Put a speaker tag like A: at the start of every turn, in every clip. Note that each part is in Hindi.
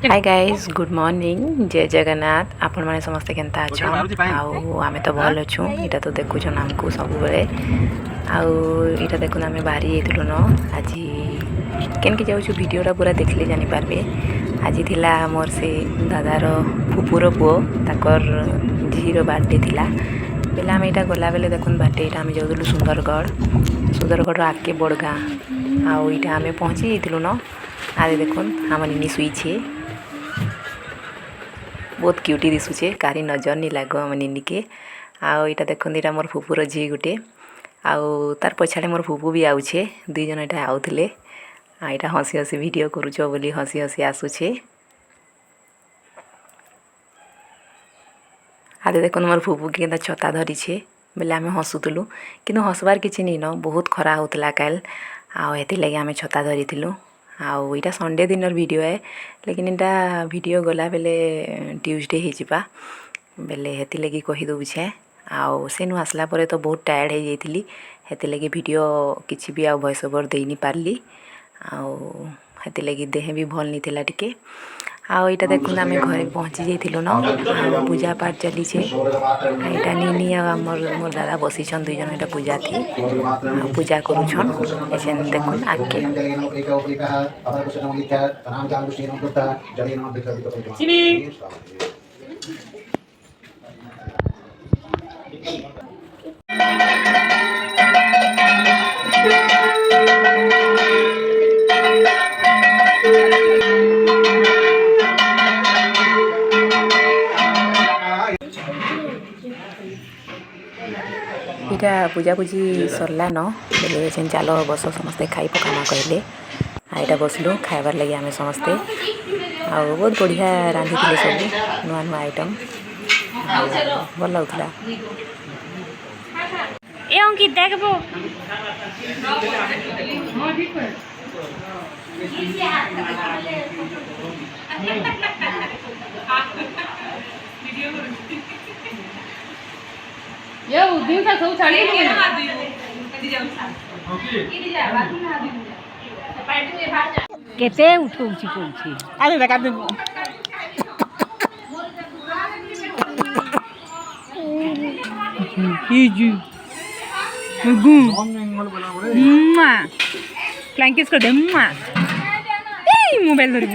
A: हाय गाइस गुड मॉर्निंग जय जगन्नाथ आपण माने समस्त केनता अछन आउ आमे तो भल अछु इटा तो देखुछन हमको सब बेले आउ इटा देखुन आमे बाहरी एथुलो न आजी केन के जाउछु वीडियोटा पूरा देखले जानि पारबे आजी थिला मोर से दादार फुपुर पुओ ताकर झीरो बर्थडे थिला बेला आमे इटा गला बेले देखुन बाटे इटा आमे जाउदलु सुंदरगढ़ आके बड़गा आउ इटा आमे पहुंची एथुलो न आदे देखुन हमर निनी सुई छे बहुत क्यूटी दिशुचे कारी नजर नहीं लागो हम निनी के आउ इटा देखुन इटा मोर फुपुर झी गुटे आउ तार पछाड़े मोर फुपू भी आउछे दुई जन इटा आउथिले आ इटा हसी हसी वीडियो करूछो बोली हसी हसी आसुछे आदे देखुन मोर फुपू के केनता छता धरी छे बेले आमे हसुतलु किनु हसबार किछि नहीं न बहुत खरा होतला काल आउ हेति लागि आमे छता धरिथिलु आउ इटा संडे दिनर वीडियो है लेकिन इटा वीडियो गला बेले ट्यूसडे हे जिबा बेले हेति लगी कहि दउ छे आउ सेनु आसला परे तो बहुत टायर्ड हे जेतिली हेति लगी वीडियो किछि भी आ वॉइस ओवर देई नी पारली आउ हेति लगी देह भी भल नी थिला टिके आउ इटा देखुन आमे घरे पहुंची जेतिलो न आउ पूजा पाठ चली छे इटा निनी आ मोर दादा बसी छन दुई जन इटा पूजा थी पूजा करूछन एछन देखुन आके इटा पूजा पूजी सरला न बेले जेन चालो बस समस्ते खाई पकामा कहले आईटा बसलु खाइबार लगी आमे समस्ते आ बहुत बढ़िया रांधी थिले सब नुआ नुआ आइटम भल लागुला
B: ए अंकित देखबो यो दिन का सब छाड़ी के ना कदी जाऊ ओके इदी जा बाथरूम ना दी पाइट में बाहर जा केते उठौची कोची अरे देखा दे जी गुगु मुआ फ्लैंकिस कर दे मुआ ए मोबाइल धरि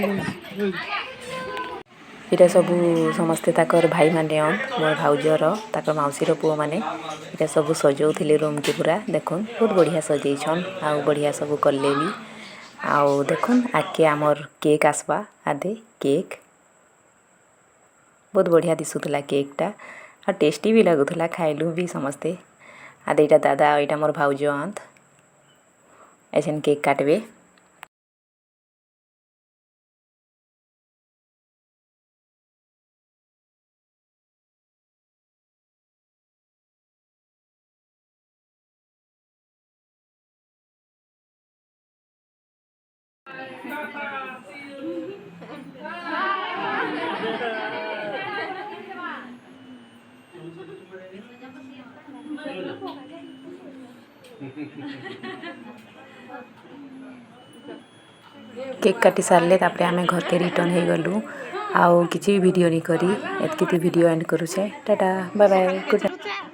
B: इटा सबू समस्ते ताकर भाई माने मोर भाउजर ताकर मौसीर पुओ माने इटा सबू सजौथिले रूम के पूरा देखुन बहुत बढ़िया सजैछन आउ बढ़िया सबू करले भी आउ देखुन आके आमर केक आसबा आदे केक बहुत बढ़िया दिसुतला केकटा आ टेस्टी भी लागुतला खाइलु भी समस्ते आदे इटा दादा इटा मोर भाउज अंत एछन केक काटबे केक काटी सारले तापरे आमे घर के रिटर्न हे गलु आउ किछि वीडियो नहीं करी एतकी वीडियो एंड करू छे tata bye bye good night.